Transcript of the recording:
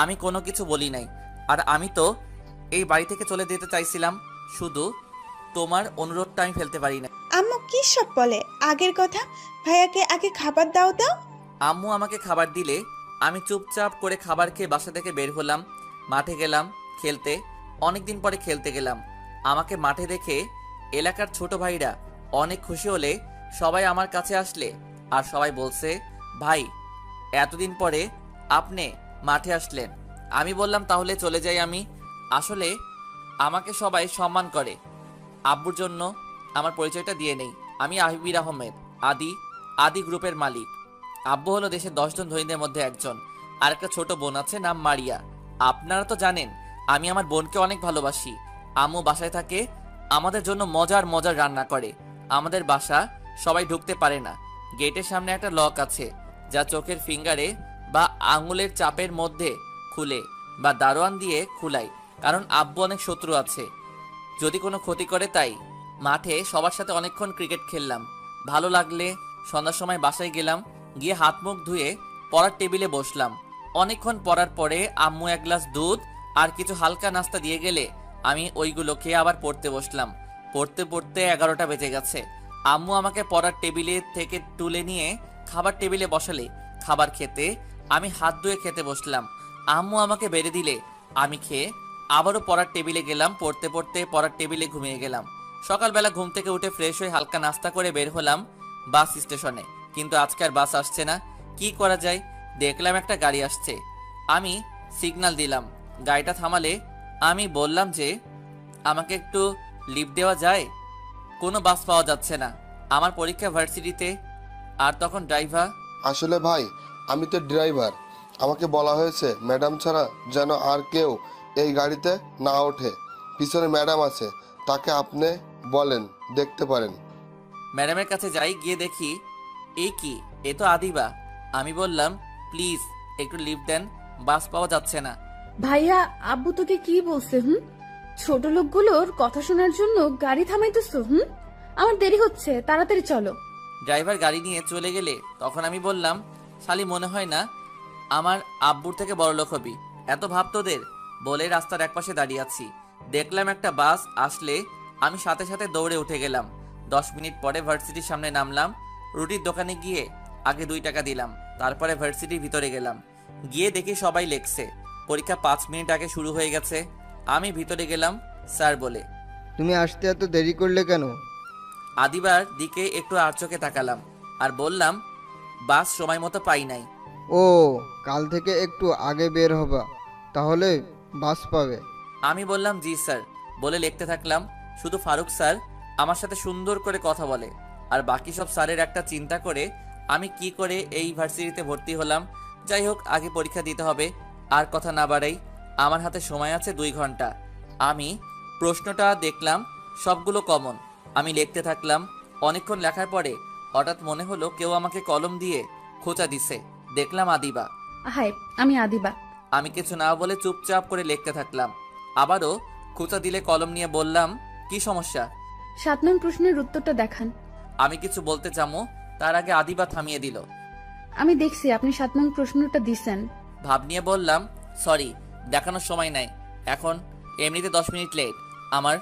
আমি কোনো কিছু বলি নাই। আর আমি তো এই বাড়ি থেকে চলে যেতে চাইছিলাম, শুধু তোমার অনুরোধটা আমি ফেলতে পারি না। আম্মু কি সব বলে? আগের কথা। ভাইয়াকে আগে খাবার দাও দাও। আম্মু আমাকে খাবার দিলে আমি চুপচাপ করে খাবার খেয়ে বাসা থেকে বের হলাম। মাঠে গেলাম খেলতে। অনেকদিন পরে খেলতে গেলাম। আমাকে মাঠে দেখে এলাকার ছোট ভাইরা অনেক খুশি হলে সবাই আমার কাছে আসলে আর সবাই বলছে, ভাই এতদিন পরে আপনি মাঠে আসলেন। আমি বললাম তাহলে চলে যাই আমি। আসলে আমাকে সবাই সম্মান করে। আব্বুর জন্য আমার পরিচয়টা দিয়ে নেই। আমি আহিবির আহমেদ, আদি আদি গ্রুপের মালিক। আব্বু হলো দেশের 10 জন ধনীদের মধ্যে একজন। আর একটা ছোট বোন আছে, নাম মারিয়া। আপনারা তো জানেন আমি আমার বোনকে অনেক ভালোবাসি। আম্মু বাসায় থাকে, আমাদের জন্য মজার মজার রান্না করে। আমাদের বাসা সবাই ঢুকতে পারে না। গেটের সামনে একটা লক আছে, যা চোখের ফিঙ্গারে বা আঙুলের চাপের মধ্যে খুলে বা দারোয়ান দিয়ে খুলাই, কারণ আব্বু অনেক শত্রু আছে যদি কোনো ক্ষতি করে। তাই মাঠে সবার সাথে অনেকক্ষণ ক্রিকেট খেললাম। ভালো লাগলে সন্ধ্যার সময় বাসায় গেলাম। গিয়ে হাত মুখ ধুয়ে পড়ার টেবিলে বসলাম। অনেকক্ষণ পড়ার পরে আম্মু এক গ্লাস দুধ আর কিছু হালকা নাস্তা দিয়ে গেলে আমি ওইগুলো খেয়ে আবার পড়তে বসলাম। পড়তে পড়তে 11টা বেজে গেছে। আম্মু আমাকে পড়ার টেবিলে থেকে তুলে নিয়ে খাবার টেবিলে বসালে খাবার খেতে আমি হাত ধুয়ে খেতে বসলাম। আম্মু আমাকে বেড়ে দিলে আমি খেয়ে আবারও পড়ার টেবিলে গেলাম। পড়তে পড়তে পড়ার টেবিলে ঘুমিয়ে গেলাম। সকালবেলা ঘুম থেকে উঠে ফ্রেশ হয়ে হালকা নাস্তা করে বের হলাম বাস স্টেশনে। কিন্তু আজকে আর বাস আসছে না। কি করা যায়? দেখলাম একটা গাড়ি আসছে। আমি সিগন্যাল দিলাম। গাড়িটা থামালে আমি বললাম যে আমাকে একটু লিফট দেওয়া যায়। কোনো বাস পাওয়া যাচ্ছে না। আমার পরীক্ষা ভার্সিটিতে। আর তখন ড্রাইভার, আসলে ভাই, আমি তো ড্রাইভার। আমাকে বলা হয়েছে ম্যাডাম ছাড়া যেন আর কেউ এই গাড়িতে না ওঠে। পিছনে ম্যাডাম আছে, তাকে আপনি বলেন দেখতে পারেন। ম্যাডামের কাছে যাই, গিয়ে দেখি এ কি, এ তো আদিবা। আমি বললাম প্লিজ একটু লিফট দেন, বাস পাওয়া যাচ্ছে না। ভাইয়া, আব্বু তোকে কি বলছে? ছোট লোকগুলোর কথা শোনার জন্য গাড়ি থামাইতেছো? আমার দেরি হচ্ছে, তাড়াতাড়ি চলো। ড্রাইভার গাড়ি নিয়ে চলে গেলে তখন আমি বললাম, শালি মনে হয় না আমার আব্বুর থেকে বড় লোক হবি, এত ভাব তোদের। বলে রাস্তার একপাশে দাঁড়িয়ে আছি। দেখলাম একটা বাস আসলে আমি সাথে সাথে দৌড়ে উঠে গেলাম। 10 মিনিট পরে ভার্সিটির সামনে নামলাম। রুটির দোকানে গিয়ে আগে 2 টাকা দিলাম। তারপরে ভার্সিটির ভিতরে গেলাম। গিয়ে দেখি সবাই লেখছে। পরীক্ষা 5 মিনিট আগে শুরু হয়ে গেছে। আমি ভিতরে গেলাম স্যার বলে। তুমি আসতে এত দেরি করলে কেন? আদিবার দিকে একটু আর চোখে তাকালাম আর বললাম, বাস সময় মতো পাই নাই। ও, কাল থেকে একটু আগে বের হবা, তাহলে বাস পাবে। আমি বললাম জি স্যার বলে লিখতে থাকলাম। শুধু ফারুক স্যার আমার সাথে সুন্দর করে কথা বলে। আর বাকি সব স্যারের একটা চিন্তা করে আমি কি করে এই ভার্সিটিতে ভর্তি হলাম। যাই হোক, আগে পরীক্ষা দিতে হবে। আর কথা না বাড়াই, আমার হাতে সময় আছে 2 ঘন্টা। আমি প্রশ্নটা দেখলাম, সবগুলো কমন। আমি লিখতে থাকলাম। অনেকক্ষণ লেখার পরে হঠাৎ মনে হলো কেউ আমাকে কলম দিয়ে খোঁচা দিছে। দেখলাম আদিবা। হাই, আমি আদিবা। আমি কিছু না বলে চুপচাপ করে লিখতে থাকলাম। আবারও খোঁচা দিলে কলম নিয়ে বললাম, কি সমস্যা? 7 নং প্রশ্নের উত্তরটা দেখান। আমি কিছু বলতে চামো, তার আগে আদিবা থামিয়ে দিল। আমি দেখছি আপনি 7 নং প্রশ্নটা দিছেন। ভাব নিয়ে বললাম, সরি, দেখানোর সময় নাই এখন, এমনিতে 10 মিনিট লেট আমার।